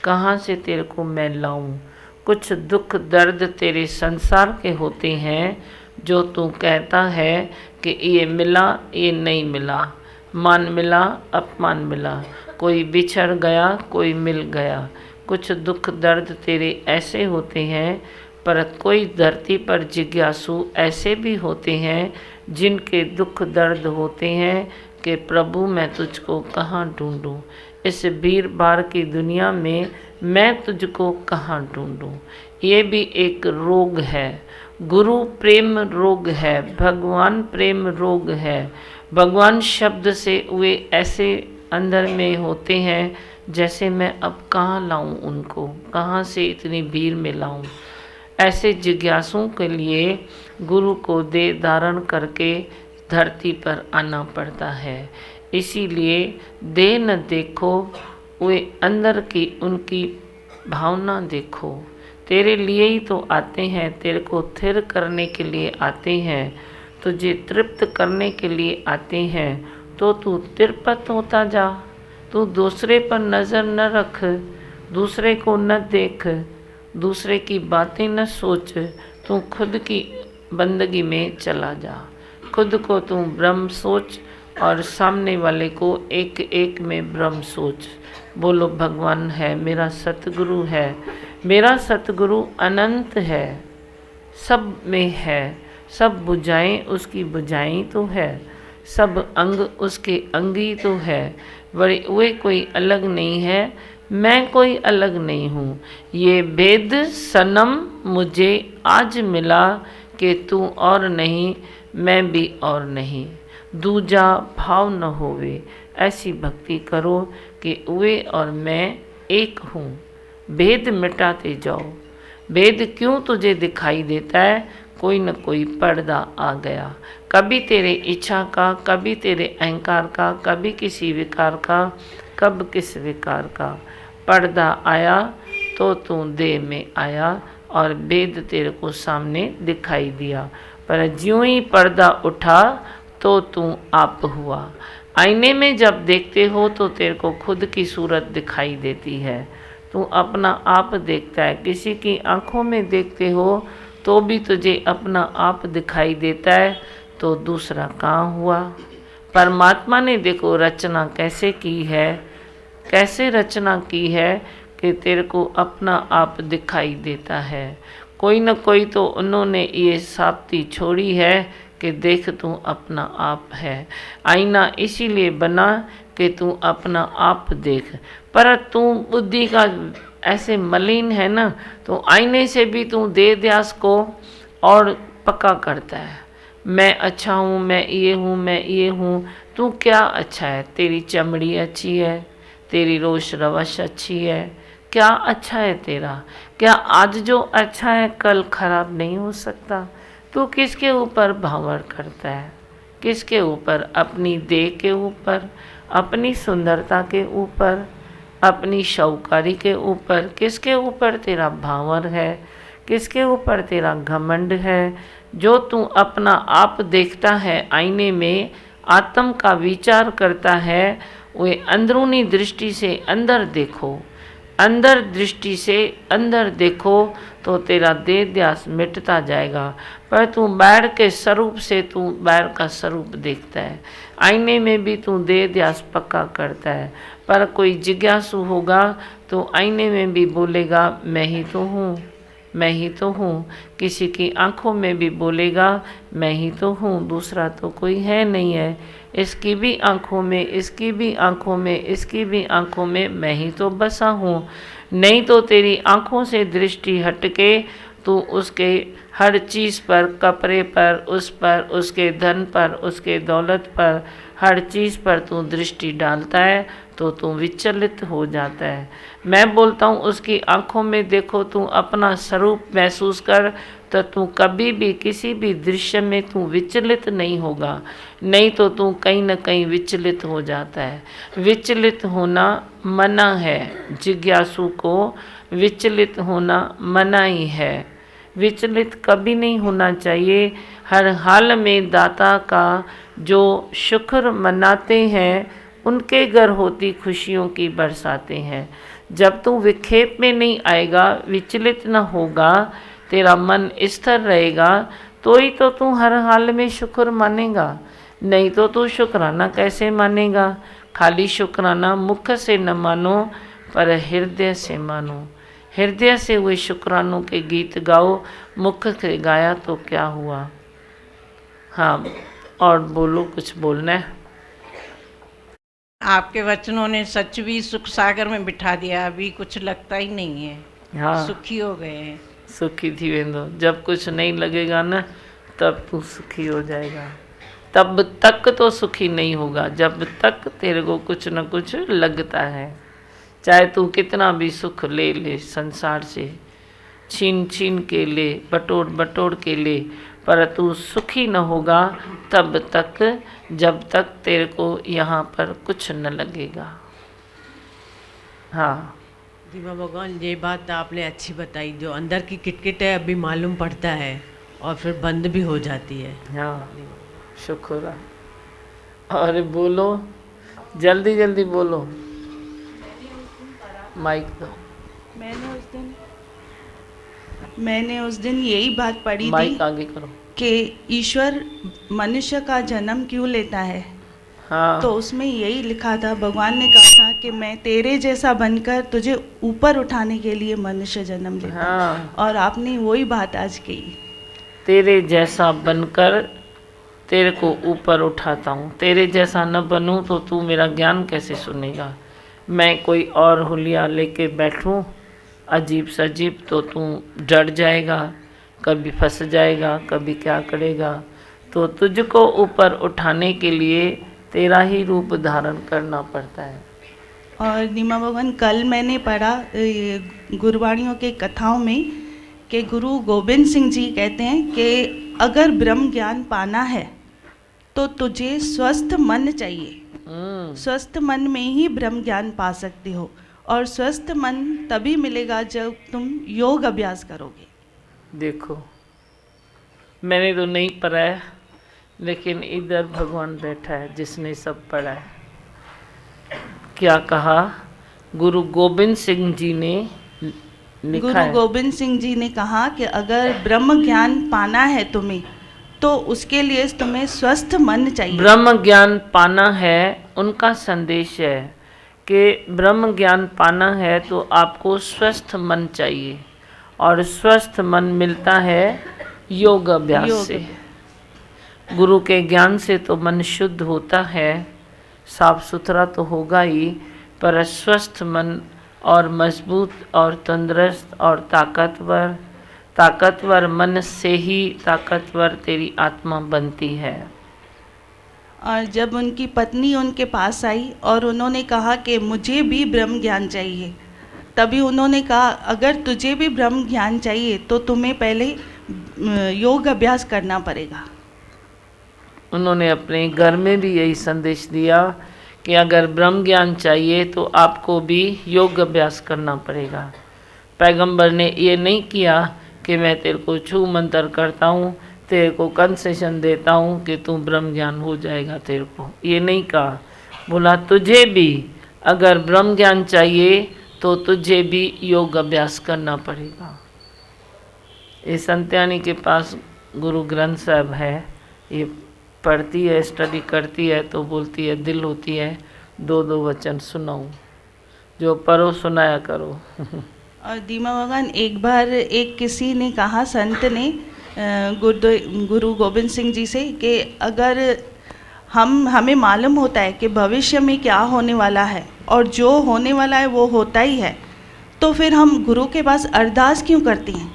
कहाँ से तेरे को मैं लाऊं। कुछ दुख दर्द तेरे संसार के होते हैं जो तू कहता है कि ये मिला, ये नहीं मिला, मान मिला, अपमान मिला, कोई बिछड़ गया, कोई मिल गया। कुछ दुख दर्द तेरे ऐसे होते हैं, पर कोई धरती पर जिज्ञासु ऐसे भी होते हैं जिनके दुख दर्द होते हैं कि प्रभु मैं तुझको कहाँ ढूंढूं, इस भीड़ भाड़ की दुनिया में मैं तुझको कहाँ ढूंढूं। ये भी एक रोग है। गुरु प्रेम रोग है, भगवान प्रेम रोग है। भगवान शब्द से वे ऐसे अंदर में होते हैं जैसे मैं अब कहाँ लाऊं उनको, कहाँ से इतनी भीड़ में लाऊं। ऐसे जिज्ञासुओं के लिए गुरु को देह धारण करके धरती पर आना पड़ता है। इसीलिए देह न देखो, वे अंदर की उनकी भावना देखो। तेरे लिए ही तो आते हैं, तेरे को स्थिर करने के लिए आते हैं, तुझे तृप्त करने के लिए आते हैं। तो तू तिरपत होता जा, तू दूसरे पर नज़र न रख, दूसरे को न देख, दूसरे की बातें न सोच, तू खुद की बंदगी में चला जा। खुद को तू ब्रह्म सोच, और सामने वाले को एक एक में ब्रह्म सोच। बोलो भगवान है, मेरा सतगुरु है, मेरा सतगुरु अनंत है, सब में है, सब बुझाएं उसकी बुझाई तो है, सब अंग उसके अंगी तो है, वे कोई अलग नहीं है, मैं कोई अलग नहीं हूँ। ये भेद सनम मुझे आज मिला कि तू और नहीं मैं भी और नहीं, दूजा भाव न होवे। ऐसी भक्ति करो कि वे और मैं एक हूँ। भेद मिटाते जाओ। भेद क्यों तुझे दिखाई देता है? कोई न कोई पर्दा आ गया, कभी तेरे इच्छा का, कभी तेरे अहंकार का, कभी किसी विकार का, कब किस विकार का पर्दा आया तो तू देह में आया और भेद तेरे को सामने दिखाई दिया। पर ज्यों ही पर्दा उठा तो तू आप हुआ। आईने में जब देखते हो तो तेरे को खुद की सूरत दिखाई देती है, तू अपना आप देखता है। किसी की आंखों में देखते हो तो भी तुझे अपना आप दिखाई देता है, तो दूसरा कहाँ हुआ? परमात्मा ने देखो रचना कैसे की है, कैसे रचना की है कि तेरे को अपना आप दिखाई देता है। कोई न कोई तो उन्होंने ये साबिती छोड़ी है कि देख तू अपना आप है। आईना इसीलिए बना कि तू अपना आप देख, पर तू बुद्धि का ऐसे मलिन है ना, तो आईने से भी तू देह ध्यास को और पक्का करता है। मैं अच्छा हूँ, मैं ये हूँ, मैं ये हूँ। तू क्या अच्छा है? तेरी चमड़ी अच्छी है, तेरी रोश रवश अच्छी है, क्या अच्छा है तेरा? क्या आज जो अच्छा है कल खराब नहीं हो सकता? तू किसके ऊपर भावर करता है? किसके ऊपर? अपनी देह के ऊपर, अपनी सुंदरता के ऊपर, अपनी शौकारी के ऊपर। किसके ऊपर तेरा भावर है? किसके ऊपर तेरा घमंड है? जो तू अपना आप देखता है आईने में, आत्म का विचार करता है, वे अंदरूनी दृष्टि से अंदर देखो, अंदर दृष्टि से अंदर देखो तो तेरा देह ध्यास मिटता जाएगा। पर तू बाहर के स्वरूप से तू बाहर का स्वरूप देखता है, आईने में भी तू देह ध्यास पक्का करता है। पर कोई जिज्ञासु होगा तो आईने में भी बोलेगा मैं ही तो हूँ, मैं ही तो हूँ। किसी की आंखों में भी बोलेगा मैं ही तो हूँ, दूसरा तो कोई है नहीं है। इसकी भी आंखों में, इसकी भी आंखों में, इसकी भी आंखों में मैं ही तो बसा हूँ। नहीं तो तेरी आंखों से दृष्टि हटके तू उसके हर चीज़ पर, कपड़े पर, उस पर, उसके धन पर, उसके दौलत पर, हर चीज़ पर तू दृष्टि डालता है तो तू विचलित हो जाता है। मैं बोलता हूँ उसकी आंखों में देखो, तू अपना स्वरूप महसूस कर, तो तू कभी भी किसी भी दृश्य में तू विचलित नहीं होगा। नहीं तो तू कहीं न कहीं विचलित हो जाता है। विचलित होना मना है, जिज्ञासु को विचलित होना मना ही है। विचलित कभी नहीं होना चाहिए। हर हाल में दाता का जो शुक्र मनाते हैं उनके घर होती खुशियों की बरसाते हैं। जब तू विक्षेप में नहीं आएगा, विचलित न होगा, तेरा मन स्थिर रहेगा, तो ही तो तू हर हाल में शुक्र मानेगा। नहीं तो तू शुक्राना कैसे मानेगा? खाली शुक्राना मुख से न मानो पर हृदय से मानो। हृदय से हुए शुक्रानों के गीत गाओ, मुख से गाया तो क्या हुआ? हाँ, और बोलो, कुछ बोलना है? आपके वचनों ने सच भी सुख सागर में बिठा दिया, अभी कुछ लगता ही नहीं है। हाँ, सुखी हो गए हैं। सुखी थी वेंदो। जब कुछ नहीं लगेगा ना तब तू सुखी हो जाएगा। तब तक तो सुखी नहीं होगा जब तक तेरे को कुछ न कुछ लगता है। चाहे तू कितना भी सुख ले ले संसार से, छीन छीन के ले, बटोर बटोर के ले, पर तू सुखी न होगा तब तक जब तक तेरे को यहाँ पर कुछ न लगेगा। हाँ जी माँ भगवान, ये बात आपने अच्छी बताई। जो अंदर की किटकिट है अभी मालूम पड़ता है और फिर बंद भी हो जाती है। हाँ, शुक्र है। और बोलो, जल्दी जल्दी बोलो, माइक दो। मैंने उस दिन यही बात पढ़ी थी माइक आगे करो कि ईश्वर मनुष्य का जन्म क्यों लेता है। हाँ। तो उसमें यही लिखा था, भगवान ने कहा था कि मैं तेरे जैसा बनकर तुझे ऊपर उठाने के लिए मनुष्य जन्म लेता हूँ। हाँ। और आपने वही बात आज कही। तेरे जैसा बनकर तेरे को ऊपर उठाता हूँ। तेरे जैसा न बनूँ तो तू मेरा ज्ञान कैसे सुनेगा। मैं कोई और हुलिया लेके बैठूँ अजीब सजीब तो तू डर जाएगा, कभी फंस जाएगा, कभी क्या करेगा। तो तुझको ऊपर उठाने के लिए तेरा ही रूप धारण करना पड़ता है। और नीमा भगवान, कल मैंने पढ़ा गुरुवाणियों के कथाओं में कि गुरु गोविंद सिंह जी कहते हैं कि अगर ब्रह्म ज्ञान पाना है तो तुझे स्वस्थ मन चाहिए। स्वस्थ मन में ही ब्रह्म ज्ञान पा सकते हो, और स्वस्थ मन तभी मिलेगा जब तुम योग अभ्यास करोगे। देखो, मैंने तो नहीं पढ़ा है, लेकिन इधर भगवान बैठा है जिसने सब पढ़ा है। क्या कहा? गुरु गोविंद सिंह जी ने लिखा गुरु है। गोविंद सिंह जी ने कहा कि अगर ब्रह्म ज्ञान पाना है तुम्हें तो उसके लिए तुम्हें स्वस्थ मन चाहिए। ब्रह्म ज्ञान पाना है, उनका संदेश है कि ब्रह्म ज्ञान पाना है तो आपको स्वस्थ मन चाहिए, और स्वस्थ मन मिलता है योग अभ्यास से। गुरु के ज्ञान से तो मन शुद्ध होता है, साफ सुथरा तो होगा ही, पर स्वस्थ मन और मजबूत और तंदुरुस्त और ताकतवर मन से ही ताकतवर तेरी आत्मा बनती है। और जब उनकी पत्नी उनके पास आई और उन्होंने कहा कि मुझे भी ब्रह्म ज्ञान चाहिए, तभी उन्होंने कहा अगर तुझे भी ब्रह्म ज्ञान चाहिए तो तुम्हें पहले योग अभ्यास करना पड़ेगा। उन्होंने अपने घर में भी यही संदेश दिया कि अगर ब्रह्म ज्ञान चाहिए तो आपको भी योग अभ्यास करना पड़ेगा। पैगंबर ने ये नहीं किया कि मैं तेरे को छू मंतर करता हूँ, तेरे को कंसेशन देता हूँ कि तू ब्रह्म ज्ञान हो जाएगा तेरे को, ये नहीं कहा। बोला तुझे भी अगर ब्रह्म ज्ञान चाहिए तो तुझे भी योग अभ्यास करना पड़ेगा। ये संत्यानी के पास गुरु ग्रंथ साहब है, ये पढ़ती है, स्टडी करती है तो बोलती है दिल होती है 2-2 वचन सुनाऊं, जो पढ़ो सुनाया करो। और दीमा भगवान, एक बार एक किसी ने कहा, संत ने गुरु गोविंद सिंह जी से कि अगर हमें मालूम होता है कि भविष्य में क्या होने वाला है और जो होने वाला है वो होता ही है, तो फिर हम गुरु के पास अरदास क्यों करते हैं?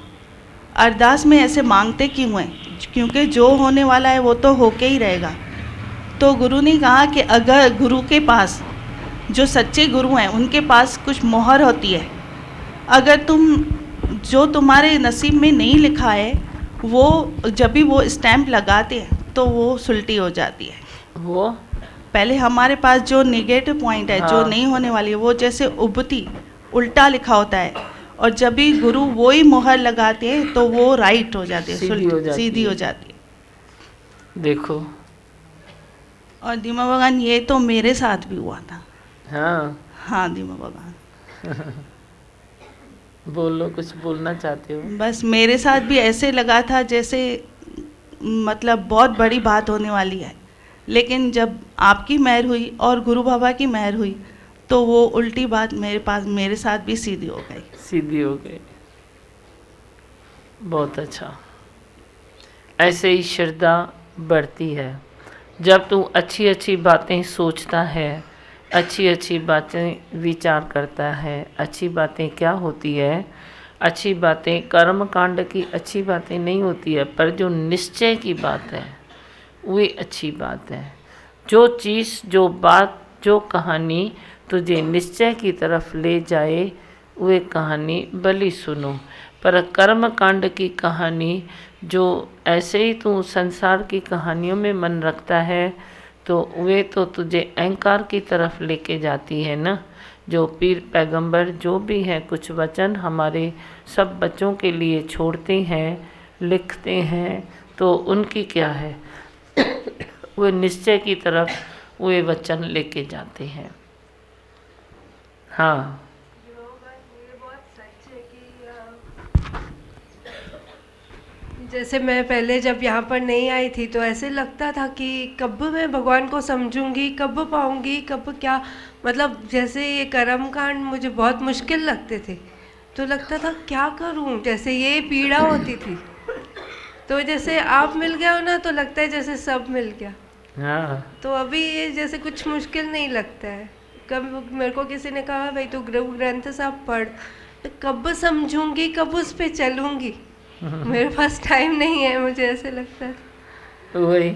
अरदास में ऐसे मांगते क्यों हैं? क्योंकि जो होने वाला है वो तो होके ही रहेगा। तो गुरु ने कहा कि अगर गुरु के पास, जो सच्चे गुरु हैं उनके पास कुछ मोहर होती है, अगर जो तुम्हारे नसीब में नहीं लिखा है वो जब भी वो स्टैम्प लगाते हैं तो वो सुलटी हो जाती है। वो पहले हमारे पास जो नेगेटिव पॉइंट है, जो नहीं होने वाली है, वो जैसे उबती उल्टा लिखा होता है, और जब भी गुरु वो ही मोहर लगाते हैं तो वो राइट हो जाती है, सीधी हो जाती है। देखो, और दीमा भगवान, ये तो मेरे साथ भी हुआ था। हाँ दीमा भगवान। बोलो, कुछ बोलना चाहते हो? बस मेरे साथ भी ऐसे लगा था जैसे मतलब बहुत बड़ी बात होने वाली है, लेकिन जब आपकी मेहर हुई और गुरु बाबा की मेहर हुई तो वो उल्टी बात मेरे साथ भी सीधी हो गई। बहुत अच्छा। ऐसे ही श्रद्धा बढ़ती है जब तू अच्छी अच्छी बातें सोचता है, अच्छी अच्छी बातें विचार करता है। अच्छी बातें क्या होती है? अच्छी बातें कर्म कांड की अच्छी बातें नहीं होती है, पर जो निश्चय की बात है वे अच्छी बात है। जो चीज़, जो बात, जो कहानी तुझे निश्चय की तरफ ले जाए वे कहानी भली सुनो। पर कर्म कांड की कहानी, जो ऐसे ही तू संसार की कहानियों में मन रखता है तो वे तो तुझे अहंकार की तरफ लेके जाती है ना। जो पीर पैगंबर जो भी हैं, कुछ वचन हमारे सब बच्चों के लिए छोड़ते हैं, लिखते हैं, तो उनकी क्या है वे निश्चय की तरफ वे वचन लेके जाते हैं। हाँ, जैसे मैं पहले जब यहाँ पर नहीं आई थी तो ऐसे लगता था कि कब मैं भगवान को समझूंगी, कब पाऊंगी, कब क्या, मतलब जैसे ये कर्म कांड मुझे बहुत मुश्किल लगते थे, तो लगता था क्या करूं, जैसे ये पीड़ा होती थी। तो जैसे आप मिल गए हो ना तो लगता है जैसे सब मिल गया। हाँ, तो अभी ये जैसे कुछ मुश्किल नहीं लगता है। कब मेरे को किसी ने कहा भाई तू ग्रंथ साहब पढ़, तो कब समझूंगी, कब उस पे चलूंगी, मेरे पास टाइम नहीं है, मुझे ऐसे लगता है। वही।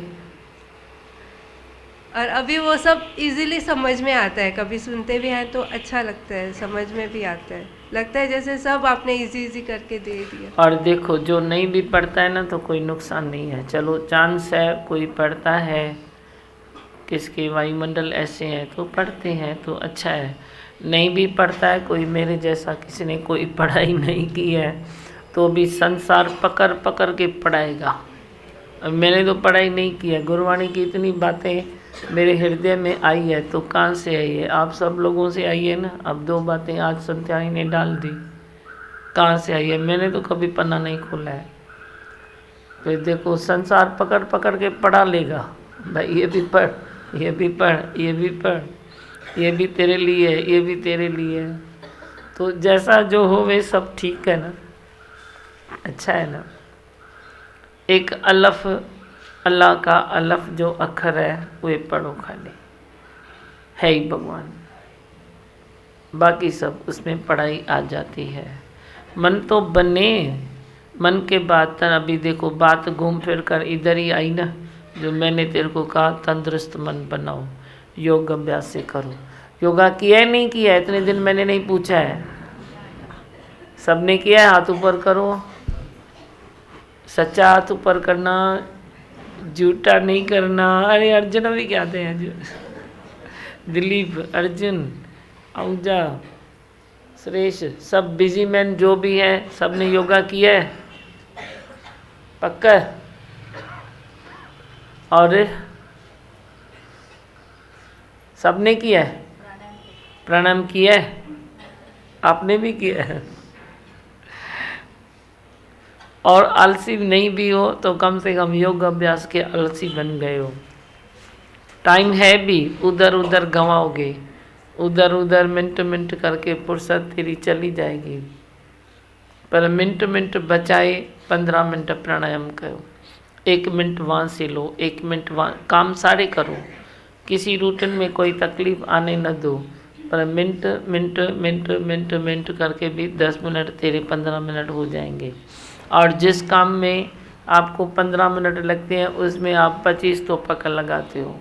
और अभी वो सब इजीली समझ में आता है, कभी सुनते भी हैं तो अच्छा लगता है, समझ में भी आता है, लगता है जैसे सब आपने इजी करके दे दिया। और देखो जो नहीं भी पढ़ता है ना तो कोई नुकसान नहीं है, चलो चांस है कोई पढ़ता है, किसके वायुमंडल ऐसे हैं तो पढ़ते हैं तो अच्छा है, नहीं भी पढ़ता है कोई, मेरे जैसा किसी ने कोई पढ़ाई नहीं की है तो भी संसार पकड़ पकड़ के पढ़ाएगा। मैंने तो पढ़ाई नहीं की है, गुरुवाणी की इतनी बातें मेरे हृदय में आई है तो कहाँ से आई है, आप सब लोगों से आई है ना। अब 2 बातें आज संध्याई ने डाल दी, कहाँ से आई है, मैंने तो कभी पन्ना नहीं खोला है। फिर देखो संसार पकड़ पकड़ के पढ़ा लेगा, भाई ये भी पढ़, ये भी पढ़, ये भी पढ़, ये भी तेरे लिए, ये भी तेरे लिए। तो जैसा जो हो वे सब ठीक है ना, अच्छा है ना। एक अलफ, अल्लाह का अलफ जो अक्षर है वे पढ़ो खाली, है ही भगवान, बाकी सब उसमें पढ़ाई आ जाती है। मन तो बने, मन के बाद अभी देखो बात घूम फिर कर इधर ही आई ना, जो मैंने तेरे को कहा तंदुरुस्त मन बनाओ, योग अभ्यास से करो। योगा किया है नहीं किया है, इतने दिन मैंने नहीं पूछा है, सबने किया है, हाथ ऊपर करो, सच्चा हाथ ऊपर करना, झूठा नहीं करना। अरे अर्जुन अभी क्या आते हैं, दिलीप, अर्जुन, आहूजा, सुरेश, सब बिजी मैन जो भी हैं सब ने योगा किया है पक्का। और सब ने किया है, प्राणायाम किया है, आपने भी किया है। और आलसी नहीं भी हो तो कम से कम योग अभ्यास के आलसी बन गए हो। टाइम है भी, उधर उधर गंवाओगे, उधर उधर मिनट मिनट करके फुर्सत तेरी चली जाएगी। पर मिनट मिनट बचाए 15 मिनट प्राणायाम करो, 1 मिनट वहाँ से लो, 1 मिनट वहाँ, काम सारे करो, किसी रूटीन में कोई तकलीफ आने न दो। पर minute minute minute minute minute करके भी 10 मिनट तेरे 15 मिनट हो जाएंगे। और जिस काम में आपको 15 मिनट लगते हैं उसमें आप 25 तो पकड़ लगाते हो,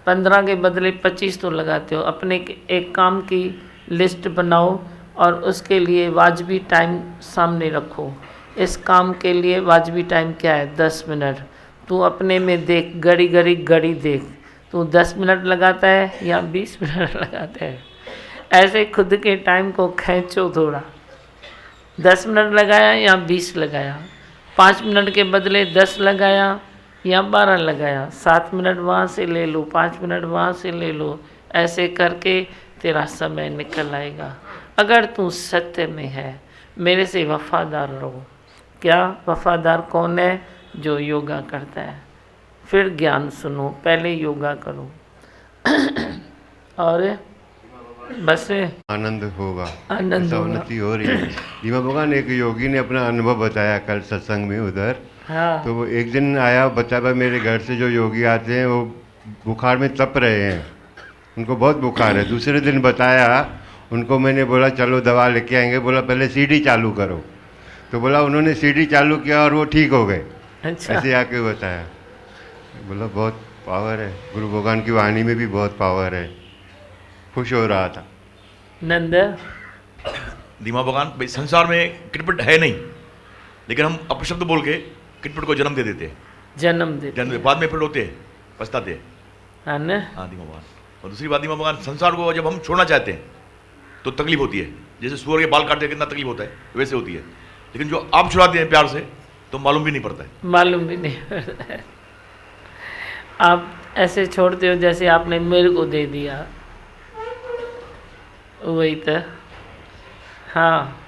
15 के बदले 25 तो लगाते हो। अपने एक काम की लिस्ट बनाओ और उसके लिए वाजबी टाइम सामने रखो। इस काम के लिए वाजबी टाइम क्या है? 10 मिनट। तू अपने में देख, घड़ी देख, तू 10 मिनट लगाता है या 20 मिनट लगाता है। ऐसे खुद के टाइम को खींचो थोड़ा, 10 मिनट लगाया या 20 लगाया, 5 मिनट के बदले 10 लगाया या 12 लगाया, 7 मिनट वहाँ से ले लो, 5 मिनट वहाँ से ले लो। ऐसे करके तेरा समय निकल आएगा। अगर तू सत्य में है, मेरे से वफादार रहो। क्या वफादार कौन है? जो योगा करता है। फिर ज्ञान सुनो, पहले योगा करो और बस आनंद होगा, आनंद होगा। उन्नति हो रही है। दीमा भगवान, एक योगी ने अपना अनुभव बताया कल सत्संग में उधर। हाँ। तो वो एक दिन आया, बताया मेरे घर से जो योगी आते हैं वो बुखार में तप रहे हैं, उनको बहुत बुखार है। दूसरे दिन बताया उनको, मैंने बोला चलो दवा लेके आएंगे, बोला पहले सीढ़ी चालू करो। तो बोला उन्होंने सीढ़ी चालू किया और वो ठीक हो गए। अच्छा। ऐसे आके बताया, बोला बहुत पावर है, गुरु भगवान की वाणी में भी बहुत पावर है। खुश हो रहा था। नंद दीमा भगवान, भाई संसार में किटपिट है नहीं, लेकिन हम अपशब्द बोल के किटपिट को जन्म दे देते हैं। जन्म देते बाद में फिर रोते हैं, पछताते हैं। हाँ ना? हाँ दीमा भगवान। और दूसरी बात, दीमा भगवान, संसार को जब हम छोड़ना चाहते हैं तो तकलीफ होती है। जैसे सूअर के बाल काटते कितना तकलीफ होता है, वैसे होती है। लेकिन जो आप छुड़ाते हैं प्यार से तो मालूम भी नहीं पड़ता है। मालूम भी नहीं पड़ता है। आप ऐसे छोड़ते हो जैसे आपने मेरे को दे दिया, वही तो। हाँ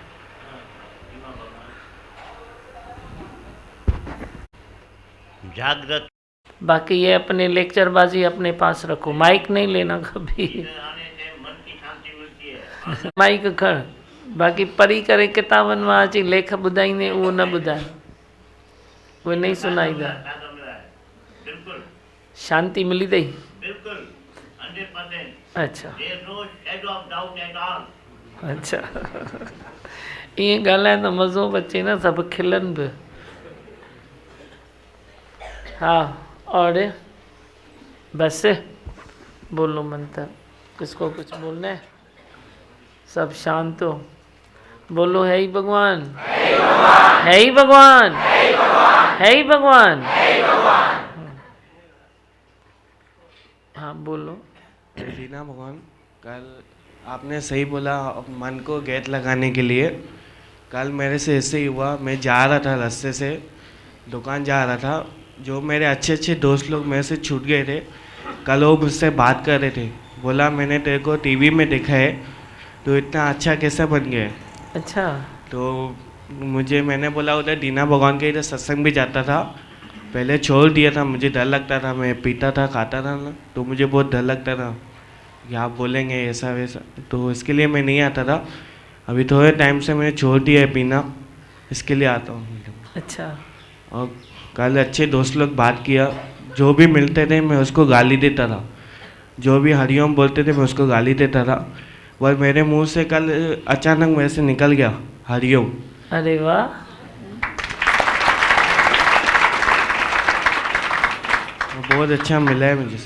जागृत। बाकी ये अपने लेक्चरबाजी अपने पास रखो, माइक नहीं लेना कभी। माइक खड़, बाकी पढ़ी करे किताबनि मां अची लेख ॿुधाईंदे उहो न ॿुधाए, उहे नहीं सुनाईंदा। शांति मिली अथई? अच्छा अच्छा ईअं ॻाल्हाए त मज़ो बि अचे न, सभु खिलनि बि। हाँ, और बस बोलो मंत्र, किसको कुछ बोलना है? सब शांत हो, बोलो है ही भगवान, है ही भगवान, है ही भगवान। हाँ बोलो। दीना भगवान, कल आपने सही बोला मन को गैद लगाने के लिए। कल मेरे से ऐसे ही हुआ, मैं जा रहा था रास्ते से, दुकान जा रहा था, जो मेरे अच्छे अच्छे दोस्त लोग मेरे से छूट गए थे, कल वो मुझसे बात कर रहे थे। बोला मैंने तेरे को टीवी में देखा है, तो इतना अच्छा कैसे बन गया? अच्छा। तो मैंने बोला उधर दीना भगवान के इधर सत्संग भी जाता था, पहले छोड़ दिया था, मुझे डर लगता था, मैं पीता था खाता था ना, तो मुझे बहुत डर लगता था कि आप बोलेंगे ऐसा वैसा, तो इसके लिए मैं नहीं आता था। अभी थोड़े टाइम से मैंने छोड़ दिया है पीना, इसके लिए आता हूँ। अच्छा। और कल अच्छे दोस्त लोग बात किया, जो भी मिलते थे मैं उसको गाली देता था, जो भी हरिओम बोलते थे मैं उसको गाली देता था, और मेरे मुंह से कल अचानक मेरे से निकल गया हरिओम। अरे वाह। बहुत अच्छा मिला है मुझे।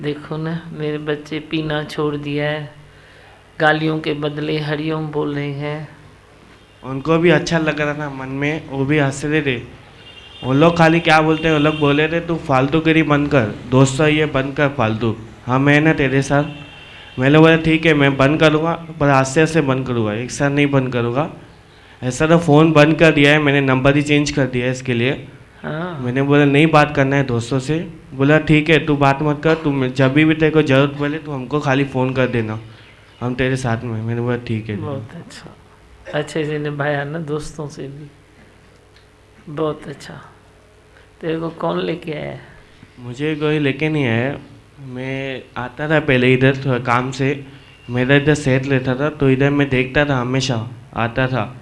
देखो ना, मेरे बच्चे पीना छोड़ दिया है, गालियों के बदले हरिओम बोल रहे हैं। उनको भी अच्छा लग रहा था मन में, वो भी हंस रहे थे। वो लोग खाली क्या बोलते हैं, वो लोग बोले थे तू फालतूगिरी बंद कर, दोस्तों ये बंद कर फालतू, हाँ मैं ना तेरे साथ। मैंने बोला ठीक है मैं बंद करूँगा, पर आस्ते आस्ते बंद करूँगा, एक साथ नहीं बंद करूँगा। ऐसा तो फ़ोन बंद कर दिया है मैंने, नंबर ही चेंज कर दिया है इसके लिए। हाँ। मैंने बोला नहीं बात करना है दोस्तों से। बोला ठीक है तू बात मत कर, तू जब भी तेरे को ज़रूरत पड़े तो हमको खाली फ़ोन कर देना, हम तेरे साथ में। मैंने बोला ठीक है। बहुत अच्छा, अच्छे से निभाया ना दोस्तों से भी, बहुत अच्छा। तेरे को कौन लेके आया? मुझे कोई लेके नहीं आया, मैं आता था पहले इधर थोड़ा काम से, मेरा इधर सेट लेता था, तो इधर मैं देखता था, हमेशा आता था।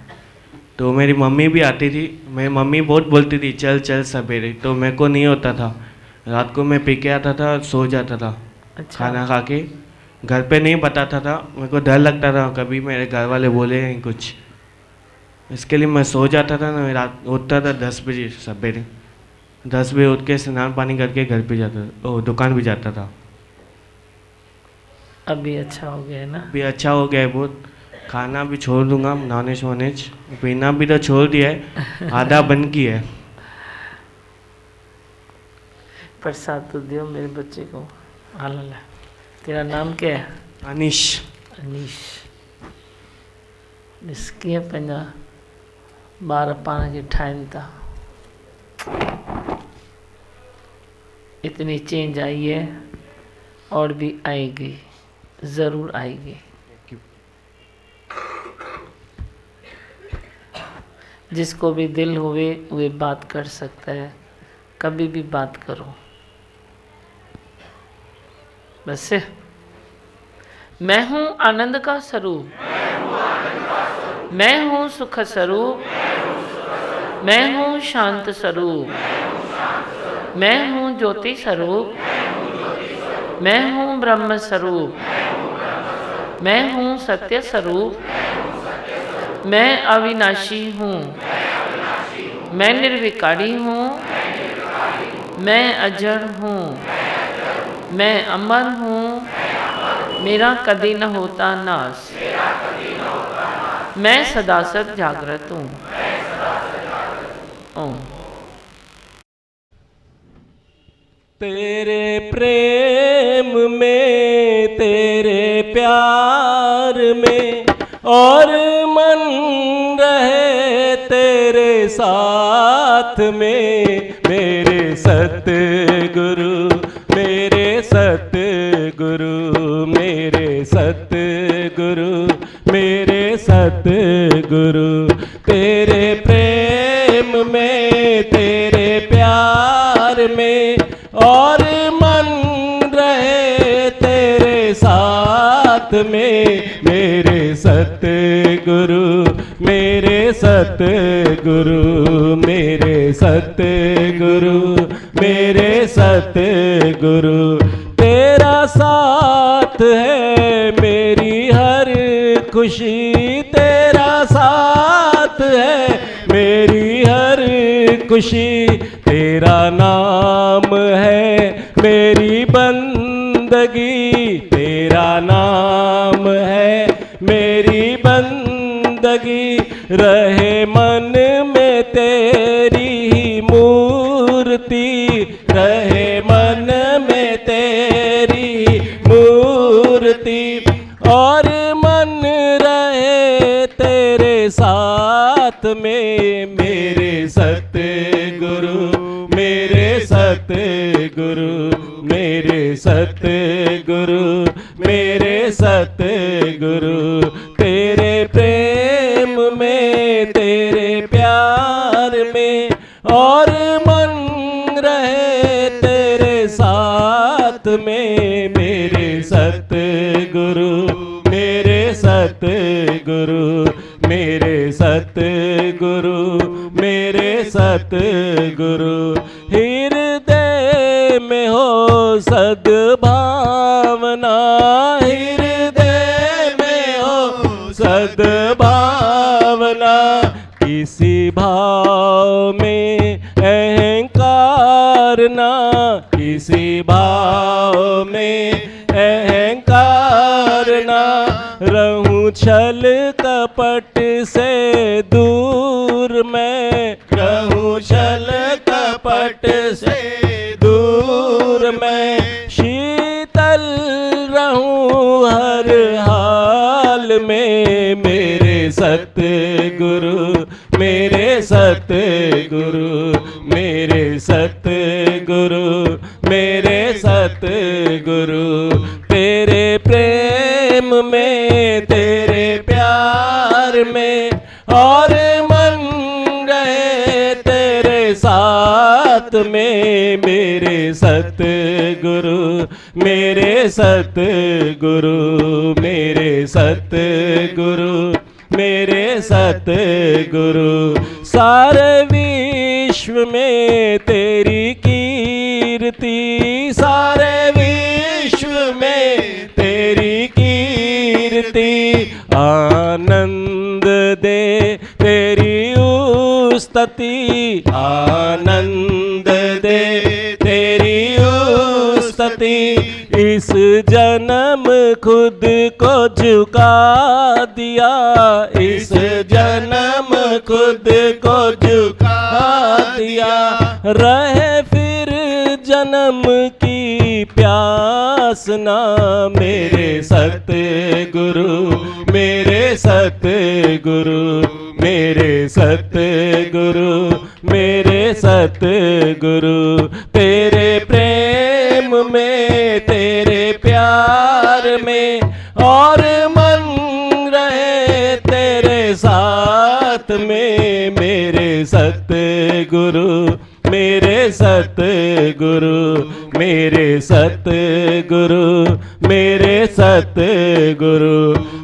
तो मेरी मम्मी भी आती थी, मेरी मम्मी बहुत बोलती थी चल चल सवेरे, तो मेरे को नहीं होता था, रात को मैं पी के आता था, सो जाता था। अच्छा। खाना खा के घर पे नहीं बताता था, मेरे को डर लगता था कभी मेरे घर वाले बोले नहीं कुछ, इसके लिए मैं सो जाता था ना। रात उठता था 10 बजे सवेरे, 10 बजे उठ के स्नान पानी करके घर पे जाता था, दुकान भी जाता था। अभी अच्छा हो गया है ना? अभी अच्छा हो गया है बहुत, खाना भी छोड़ दूंगा, नॉनेज वॉनेज, पीना भी तो छोड़ दिया है, आधा बंद किया है। प्रसाद तो दियो मेरे बच्चे को। हाल तेरा नाम क्या है? अनीश। अनीश। ॾिसकीअं पंहिंजा ॿार पाण खे ठाहिनि था। इतनी चेंज आई है और भी आएगी, ज़रूर आएगी। जिसको भी दिल हुए वे बात कर सकता है, कभी भी बात करो। बस मैं हूँ आनंद का स्वरूप, मैं हूँ सुख स्वरूप, मैं हूँ शांत स्वरूप, मैं हूँ ज्योति स्वरूप, मैं हूँ ब्रह्म स्वरूप, मैं हूँ सत्य स्वरूप, मैं अविनाशी हूँ, मैं निर्विकारी हूँ, मैं अजर हूँ, मैं अमर हूँ, मेरा कभी न होता नाश, मैं सदा सद जागृत हूँ। ओम। तेरे प्रेम में, तेरे प्यार में, और मन रहे तेरे साथ में, मेरे सतगुरु, मेरे सतगुरु, मेरे सतगुरु, मेरे सतगुरु। तेरे प्रेम में, और मन रहे तेरे साथ में मेरे सतगुरु, मेरे सतगुरु, मेरे सतगुरु, मेरे सतगुरु। तेरा साथ है मेरी हर खुशी, तेरा साथ है मेरी हर खुशी, तेरा नाम है मेरी बंदगी, तेरा नाम है मेरी बंदगी। रहे मन में तेरी ही मूर्ति, रहे मन में तेरी मूर्ति, और मन रहे तेरे साथ में मेरे सतगुरु, मेरे सतगुरु, मेरे सतगुरु, मेरे सतगुरु। तेरे प्रेम में, तेरे प्यार में, और मन रहे तेरे साथ में मेरे सतगुरु, मेरे सतगुरु, मेरे सतगुरु, मेरे सतगुरु। हृदय में हो सद्भावना, हृदय में हो सद्भावना, किसी भाव में अहंकार ना, किसी भाव में अहंकार ना। रहूं छल कपट से दूर मैं, रहूं छल कपट से दूर मैं, शीतल रहूं हर हाल में मेरे सतगुरु, मेरे सतगुरु, मेरे सतगुरु, मेरे सतगुरु। तेरे प्रेम में, तेरे प्यार में, और मन रहे तेरे साथ में मेरे सतगुरु, मेरे सतगुरु, मेरे सतगुरु, मेरे सतगुरु। सारे विश्व में तेरी कीर्ति, सारे विश्व में तेरी कीर्ति, आनंद दे तेरी उस्तति, आनंद दे तेरी उस्तति। इस जन्म खुद को झुका दिया, इस जन्म खुद को झुका दिया। रहे फिर जन्म की प्यास ना मेरे सतगुरु, मेरे सतगुरु, मेरे सतगुरु, मेरे सतगुरु। तेरे प्रेम में, तेरे प्यार में, और मन रहे तेरे साथ में मेरे सतगुरु, मेरे सतगुरु, मेरे सतगुरु, मेरे सतगुरु।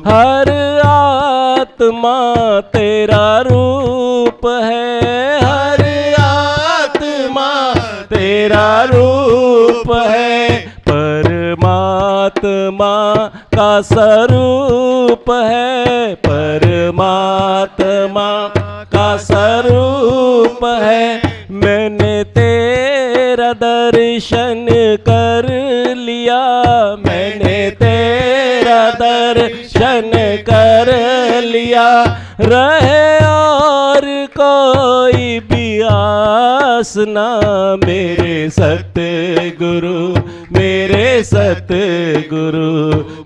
हर आत्मा तेरा रूप है, हर आत्मा तेरा रूप है, परमात्मा का स्वरूप है, परमात्मा का स्वरूप है। मैंने तेरा दर्शन कर लिया, मैंने तेरा दर्शन कर लिया। रहे और कोई भी आस ना मेरे सतगुरु, मेरे सतगुरु,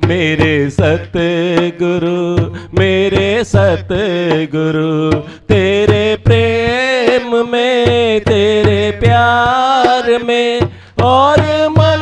मेरे सतगुरु, मेरे सतगुरु। तेरे प्रेम में, तेरे प्यार में, और मन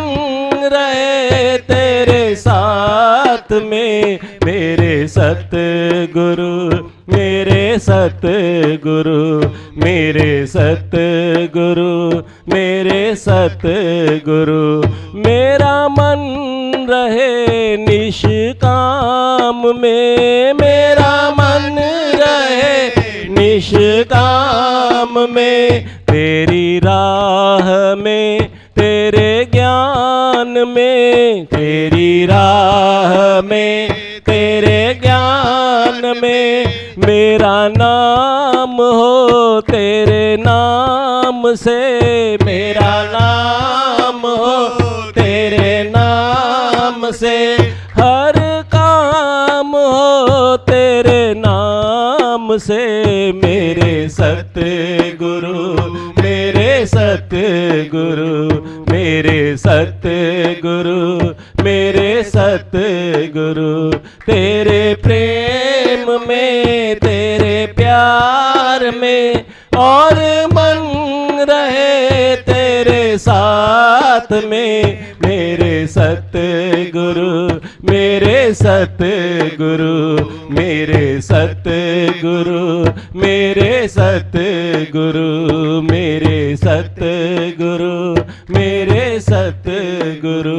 रहे तेरे साथ में मेरे सतगुरु, मेरे सतगुरु, मेरे सतगुरु, मेरे सतगुरु। मेरा मन रहे निष्काम में, मेरा मन रहे निष्काम में, तेरी राह में, तेरे ज्ञान में, तेरी राह में, तेरे ज्ञान में। मेरा नाम हो तेरे नाम से, मेरा नाम हो तेरे नाम से। हर काम हो तेरे नाम से। मेरे सतगुरु, मेरे सतगुरु, मेरे सतगुरु, मेरे सतगुरु। तेरे प्रेम में, तेरे प्यार में, और मन रहे तेरे साथ में। मेरे सतगुरु, मेरे सतगुरु, मेरे सतगुरु, मेरे सतगुरु, मेरे सतगुरु, मेरे सतगुरु,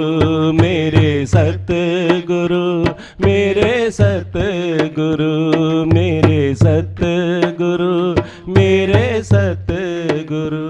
मेरे सतगुरु, मेरे सतगुरु, मेरे सतगुरु, मेरे सतगुरु।